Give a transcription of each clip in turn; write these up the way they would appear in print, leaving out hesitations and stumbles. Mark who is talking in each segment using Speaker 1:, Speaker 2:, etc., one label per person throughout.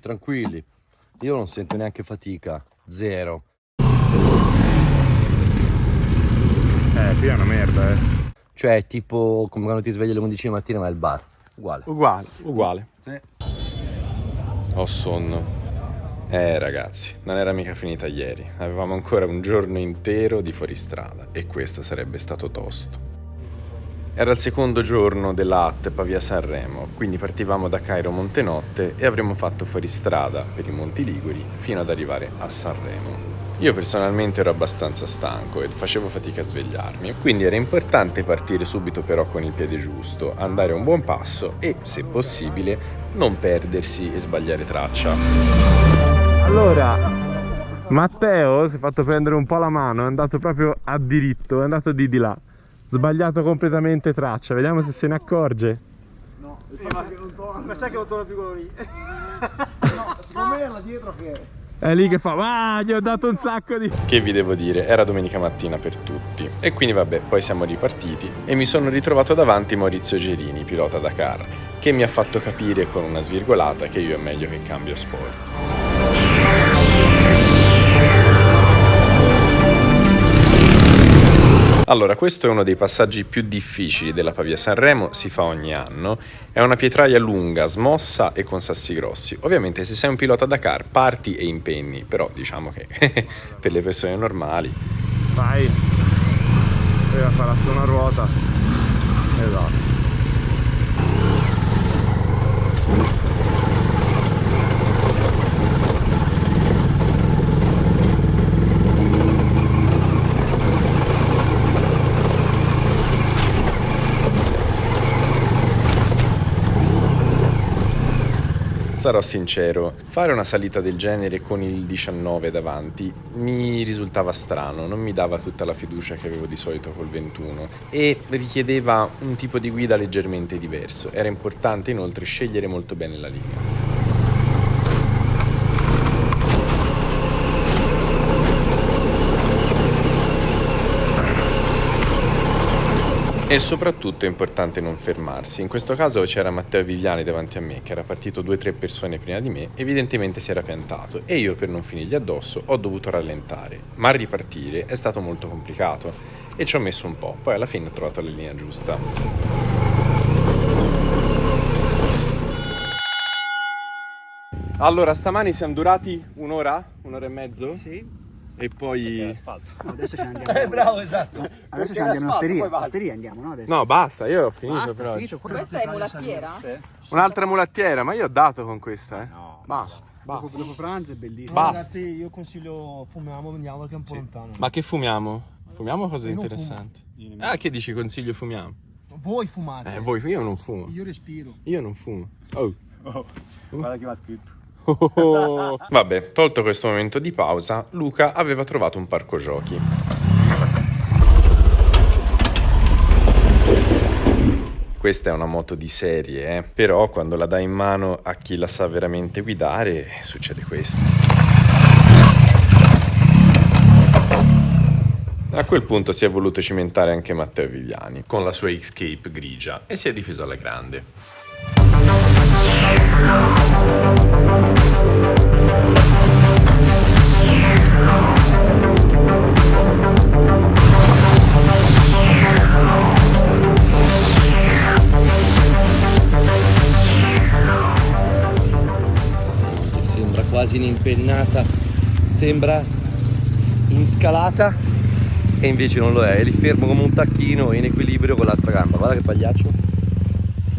Speaker 1: Tranquilli, io non sento neanche fatica, zero.
Speaker 2: Qui è una merda,
Speaker 1: Cioè, tipo come quando ti svegli alle 11 di mattina, ma è il bar. Uguale.
Speaker 2: Uguale.
Speaker 1: Sì.
Speaker 2: Ho sonno. Ragazzi, non era mica finita ieri. Avevamo ancora un giorno intero di fuoristrada e questo sarebbe stato tosto. Era il secondo giorno della AT Pavia-Sanremo, quindi partivamo da Cairo Montenotte e avremmo fatto fuoristrada per i Monti Liguri fino ad arrivare a Sanremo. Io personalmente ero abbastanza stanco e facevo fatica a svegliarmi, quindi era importante partire subito però con il piede giusto, andare a un buon passo e, se possibile, non perdersi e sbagliare traccia. Allora, Matteo si è fatto prendere un po' la mano, è andato proprio a diritto, è andato di là. Sbagliato completamente traccia, vediamo se se ne accorge.
Speaker 3: No, ma sai che non torna più quello lì. No, secondo me è là dietro che
Speaker 2: È lì che fa, gli ho dato un sacco di... Che vi devo dire, era domenica mattina per tutti. E quindi vabbè, poi siamo ripartiti e mi sono ritrovato davanti Maurizio Gerini, pilota Dakar, che mi ha fatto capire con una svirgolata che io è meglio che cambio sport. Allora, questo è uno dei passaggi più difficili della Pavia-Sanremo, si fa ogni anno. È una pietraia lunga, smossa e con sassi grossi. Ovviamente se sei un pilota Dakar parti e impenni, però diciamo che per le persone normali... Vai! Deve fare su una ruota. Esatto. Sarò sincero, fare una salita del genere con il 19 davanti mi risultava strano, non mi dava tutta la fiducia che avevo di solito col 21 e richiedeva un tipo di guida leggermente diverso. Era importante inoltre scegliere molto bene la linea. E soprattutto è importante non fermarsi. In questo caso c'era Matteo Viviani davanti a me, che era partito 2 o 3 persone prima di me, evidentemente si era piantato e io per non finirgli addosso ho dovuto rallentare. Ma ripartire è stato molto complicato e ci ho messo un po', poi alla fine ho trovato la linea giusta. Allora, stamani siamo durati un'ora e mezzo?
Speaker 3: Sì.
Speaker 2: E poi...
Speaker 3: No, adesso ce ne andiamo.
Speaker 1: Bravo, esatto.
Speaker 3: Adesso ce ne andiamo in osteria. Osteria andiamo, no? Adesso.
Speaker 2: No, basta, io ho finito
Speaker 3: Basta,
Speaker 2: per oggi.
Speaker 3: finito.
Speaker 4: Questa è mulattiera?
Speaker 2: Un'altra mulattiera, ma io ho dato con questa,
Speaker 3: No,
Speaker 2: Basta.
Speaker 3: Dopo pranzo è bellissimo.
Speaker 2: Basta.
Speaker 5: Ragazzi, io consiglio fumiamo, andiamo perché è un po' lontano.
Speaker 2: Ma che fumiamo? Fumiamo cose
Speaker 5: Io non
Speaker 2: interessanti. Ah, che dici consiglio fumiamo?
Speaker 5: Voi fumate.
Speaker 2: Voi, io non fumo.
Speaker 5: Io respiro.
Speaker 2: Io non fumo. Oh.
Speaker 3: Guarda che va scritto.
Speaker 2: Vabbè, tolto questo momento di pausa, Luca aveva trovato un parco giochi. Questa è una moto di serie, però quando la dai in mano a chi la sa veramente guidare, succede questo. A quel punto si è voluto cimentare anche Matteo Viviani, con la sua Escape grigia, e si è difeso alla grande.
Speaker 1: Sembra quasi un'impennata, sembra in scalata e invece non lo è lì fermo come un tacchino in equilibrio con l'altra gamba. Guarda che pagliaccio.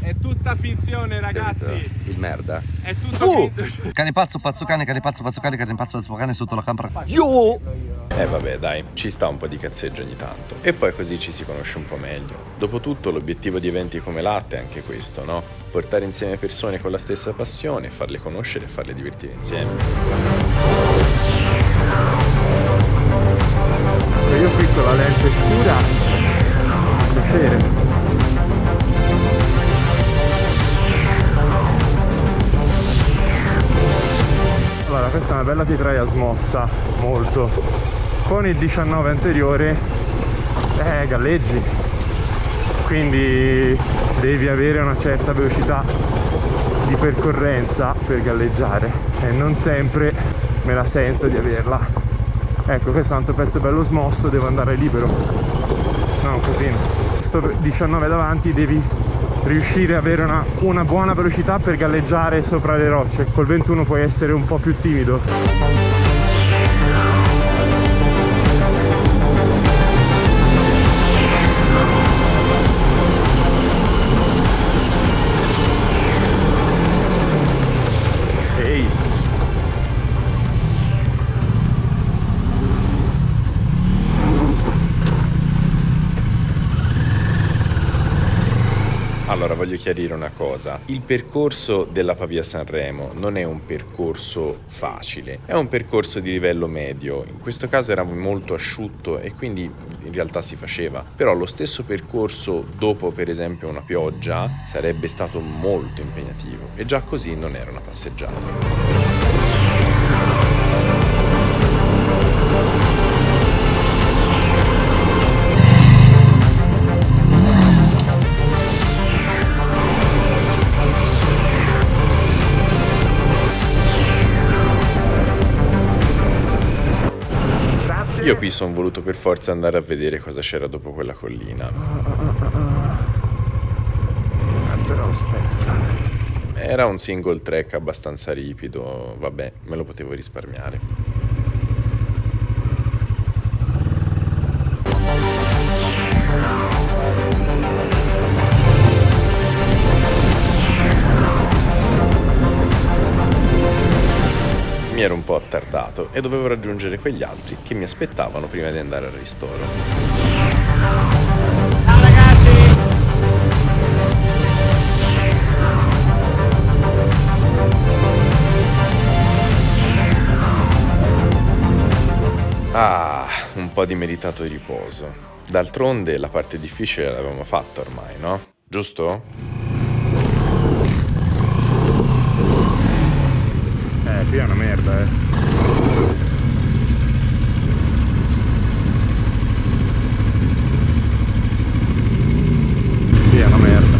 Speaker 2: È tutta finzione, ragazzi.
Speaker 1: Il merda.
Speaker 2: È tutto
Speaker 1: Cane pazzo, pazzo cane, cane pazzo, pazzo cane, cane pazzo, pazzo cane sotto la campana. Io!
Speaker 2: Vabbè, dai, ci sta un po' di cazzeggio ogni tanto. E poi così ci si conosce un po' meglio. Dopotutto l'obiettivo di eventi come l'AT è anche questo, no? Portare insieme persone con la stessa passione, farle conoscere e farle divertire insieme. Io qui con la lente scura, piacere. Allora, questa è una bella pietraia smossa, molto. Con il 19 anteriore galleggi, quindi devi avere una certa velocità
Speaker 4: di percorrenza per galleggiare e non sempre me la sento di averla. Ecco, questo tanto pezzo bello smosso, devo andare libero, no, un casino. Sto 19 davanti, devi riuscire ad avere una buona velocità per galleggiare sopra le rocce. Col 21 puoi essere un po' più timido.
Speaker 2: Allora, voglio chiarire una cosa. Il percorso della Pavia Sanremo non è un percorso facile, è un percorso di livello medio. In questo caso era molto asciutto e quindi in realtà si faceva. Però lo stesso percorso dopo, per esempio, una pioggia sarebbe stato molto impegnativo e già così non era una passeggiata. Io qui sono voluto per forza andare a vedere cosa c'era dopo quella collina.
Speaker 4: Però aspetta.
Speaker 2: Era un single track abbastanza ripido, vabbè, me lo potevo risparmiare. Mi ero un po' attardato e dovevo raggiungere quegli altri che mi aspettavano prima di andare al ristoro.
Speaker 3: Ciao ragazzi!
Speaker 2: Ah, un po' di meritato riposo. D'altronde la parte difficile l'avevamo fatta ormai, no? Giusto?
Speaker 4: Qui è una merda, Qui è una merda.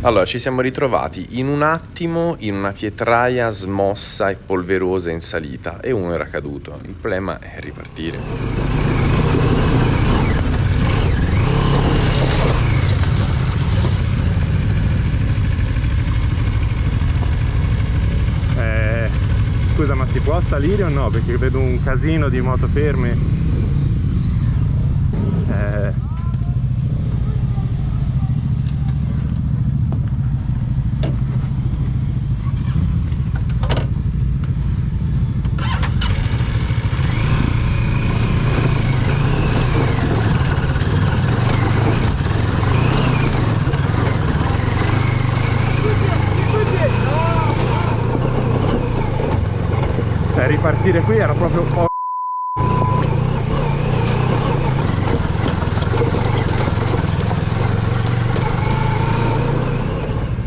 Speaker 2: Allora, ci siamo ritrovati in un attimo in una pietraia smossa e polverosa in salita e uno era caduto. Il problema è ripartire.
Speaker 4: Scusa, ma si può salire o no? Perché vedo un casino di moto ferme. Ripartire qui era proprio...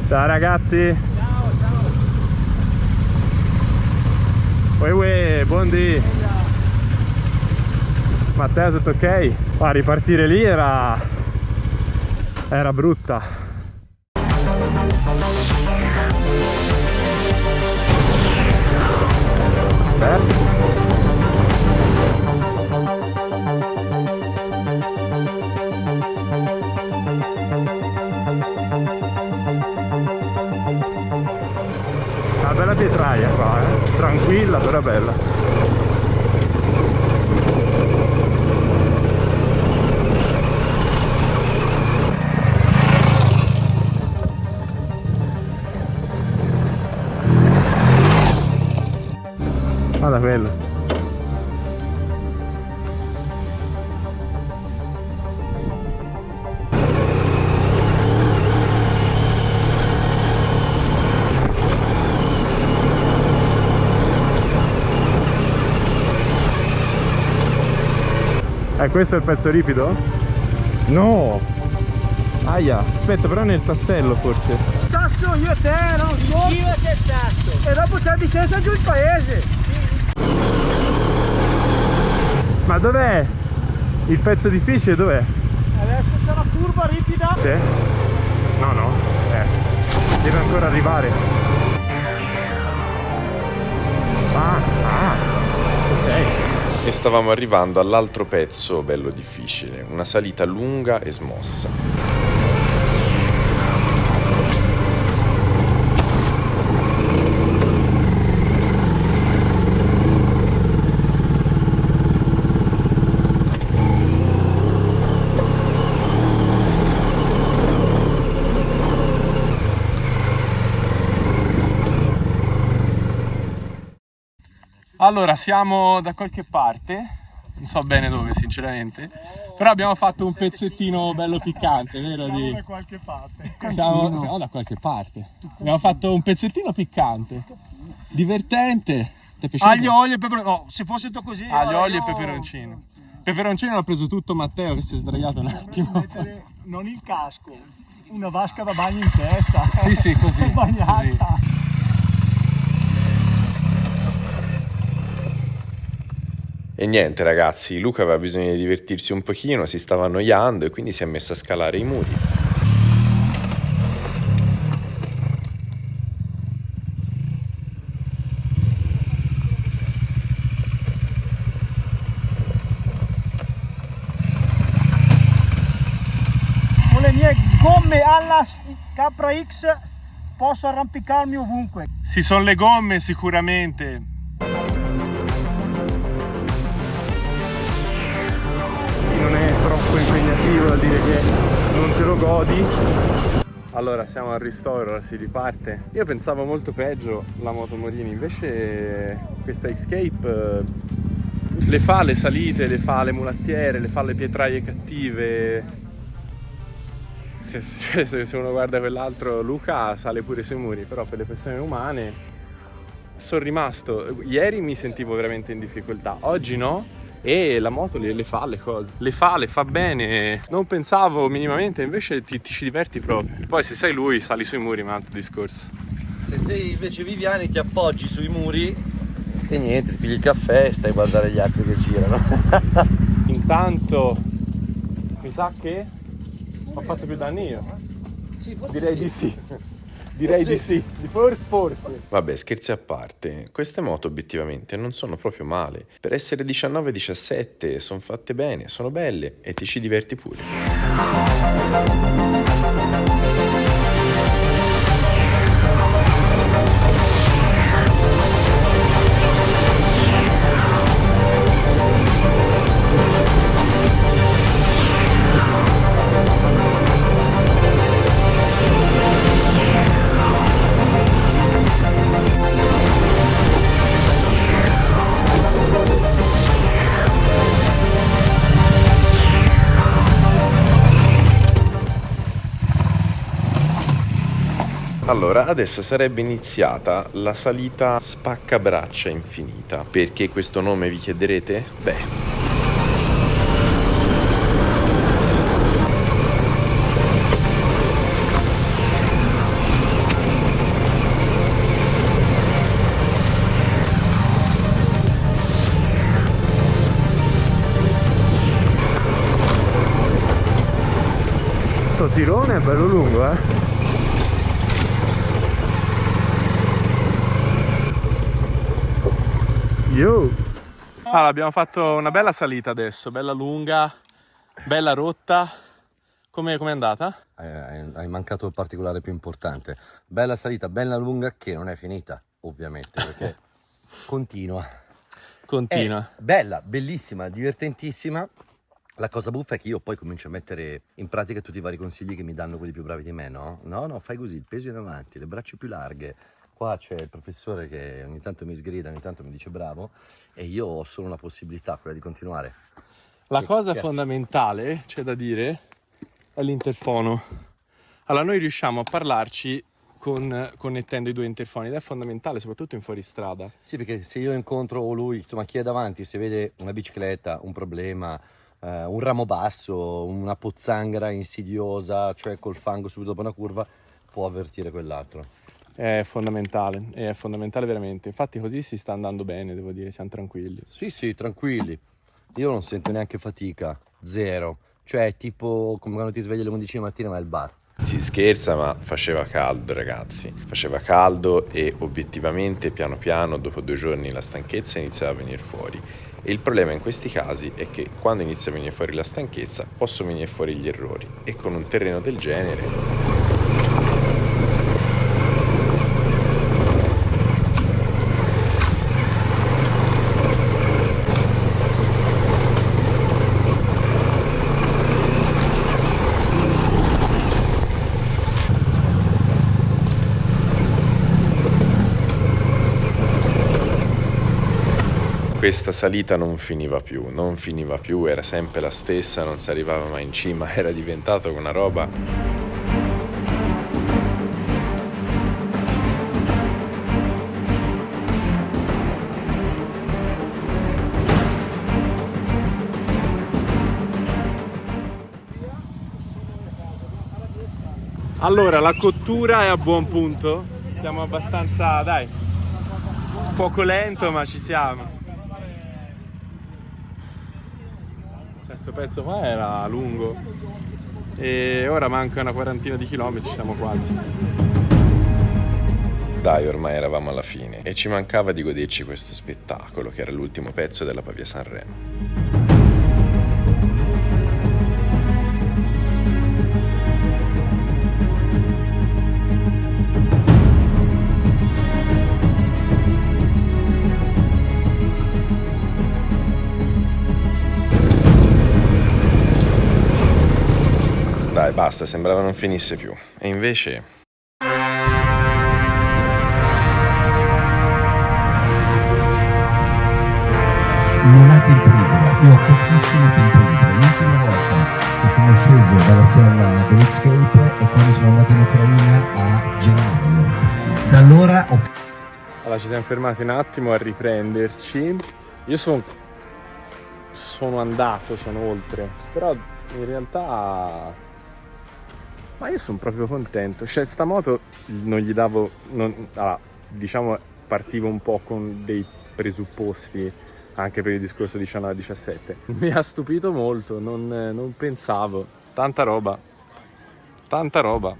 Speaker 4: Ciao ragazzi!
Speaker 3: Ciao, ciao!
Speaker 4: Uè, buondì! Matteo, tutto ok? Ah, ripartire lì era brutta. Una bella pietraia qua, tranquilla però bella. Guarda quello. Questo è il pezzo ripido? No! Aia, aspetta, però nel tassello forse.
Speaker 3: Sasso, io e te, no? In cima c'è il sasso. E dopo c'è la discesa giù il paese.
Speaker 4: Ma dov'è? Il pezzo difficile dov'è?
Speaker 3: Adesso c'è una curva ripida.
Speaker 4: Sì? No, no. Deve ancora arrivare.
Speaker 2: stavamo arrivando all'altro pezzo bello difficile, una salita lunga e smossa.
Speaker 4: Allora, siamo da qualche parte, non so bene dove sinceramente, però abbiamo fatto un pezzettino bello piccante, vero?
Speaker 3: Da qualche parte.
Speaker 4: Siamo da qualche parte. Abbiamo fatto un pezzettino piccante, divertente. Ti è piaciuto?
Speaker 3: Aglio, olio e peperoncino. No, se fosse tutto così.
Speaker 4: Aglio, olio e peperoncino. Peperoncino l'ha preso tutto Matteo che si è sdraiato un attimo.
Speaker 3: Non il casco, una vasca da bagno in testa.
Speaker 4: Sì, così.
Speaker 3: Bagnata.
Speaker 4: Così.
Speaker 2: E niente ragazzi, Luca aveva bisogno di divertirsi un pochino, si stava annoiando e quindi si è messo a scalare i muri.
Speaker 3: Con le mie gomme alla Capra X posso arrampicarmi ovunque.
Speaker 4: Ci sono le gomme sicuramente. Non è troppo impegnativo da dire che non te lo godi. Allora siamo al ristoro, ora si riparte. Io pensavo molto peggio la moto Morini, invece questa Escape le fa le salite, le fa le mulattiere, le fa le pietraie cattive. Se uno guarda quell'altro, Luca sale pure sui muri, però per le persone umane sono rimasto. Ieri mi sentivo veramente in difficoltà, oggi no. E la moto le fa le cose, le fa bene, non pensavo minimamente, invece ti ci diverti proprio. Poi se sei lui sali sui muri, ma è un altro discorso.
Speaker 1: Se sei invece Viviani ti appoggi sui muri e niente, ti pigli il caffè e stai a guardare gli altri che girano.
Speaker 4: Intanto mi sa che ho fatto più danni io.
Speaker 1: Sì,
Speaker 4: Direi di sì. Direi di sì, forse.
Speaker 2: Vabbè, scherzi a parte, queste moto obiettivamente non sono proprio male. Per essere 19-17 sono fatte bene, sono belle e ti ci diverti pure. Allora, adesso sarebbe iniziata la salita spaccabraccia infinita. Perché questo nome vi chiederete? Beh,
Speaker 4: Sto tirone è bello lungo, Yo! Allora, abbiamo fatto una bella salita adesso, bella lunga, bella rotta. Com'è andata?
Speaker 1: Hai mancato il particolare più importante. Bella salita, bella lunga, che non è finita, ovviamente, perché continua.
Speaker 4: Continua.
Speaker 1: Bella, bellissima, divertentissima. La cosa buffa è che io poi comincio a mettere in pratica tutti i vari consigli che mi danno quelli più bravi di me, no? No, fai così, il peso in avanti, le braccia più larghe. Qua c'è il professore che ogni tanto mi sgrida, ogni tanto mi dice bravo, e io ho solo una possibilità, quella di continuare.
Speaker 4: La cosa fondamentale, c'è da dire, è l'interfono. Allora, noi riusciamo a parlarci connettendo i due interfoni ed è fondamentale, soprattutto in fuoristrada.
Speaker 1: Sì, perché se io incontro o lui, insomma, chi è davanti, se vede una bicicletta, un problema, un ramo basso, una pozzanghera insidiosa, cioè col fango subito dopo una curva, può avvertire quell'altro.
Speaker 4: È fondamentale veramente. Infatti così si sta andando bene, devo dire, siamo tranquilli.
Speaker 1: Sì, tranquilli. Io non sento neanche fatica, zero. Cioè, tipo come quando ti svegli alle 11 di mattina vai al bar.
Speaker 2: Si scherza, ma faceva caldo, ragazzi. Faceva caldo e obiettivamente piano piano dopo 2 giorni la stanchezza iniziava a venire fuori. E il problema in questi casi è che quando inizia a venire fuori la stanchezza possono venire fuori gli errori, e con un terreno del genere... Questa salita non finiva più, era sempre la stessa, non si arrivava mai in cima, era diventato una roba...
Speaker 4: Allora, la cottura è a buon punto, siamo abbastanza, dai, poco lento ma ci siamo. Questo pezzo qua era lungo e ora manca una 40 di chilometri, siamo quasi.
Speaker 2: Dai, ormai eravamo alla fine e ci mancava di goderci questo spettacolo che era l'ultimo pezzo della Pavia Sanremo. Dai, basta, sembrava non finisse più. E invece...
Speaker 6: Non ha tempo libero, io ho pochissimo tempo libero. L'ultima volta che sono sceso dalla sella dell'Escape è quando sono andato in Ucraina a gennaio. Da allora ho...
Speaker 4: Allora ci siamo fermati un attimo a riprenderci. Io sono andato, sono oltre, però in realtà... Ma io sono proprio contento, cioè sta moto non gli davo, allora, diciamo partivo un po' con dei presupposti anche per il discorso 19-17. Mi ha stupito molto, non pensavo, tanta roba,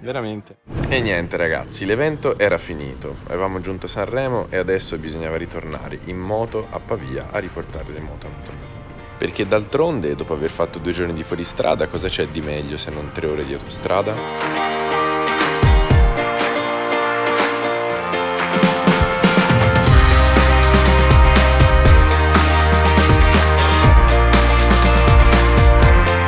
Speaker 4: veramente.
Speaker 2: E niente ragazzi, l'evento era finito, avevamo giunto a Sanremo e adesso bisognava ritornare in moto a Pavia a riportare le moto a Motorino. Perché d'altronde, dopo aver fatto 2 giorni di fuoristrada, cosa c'è di meglio se non 3 ore di autostrada?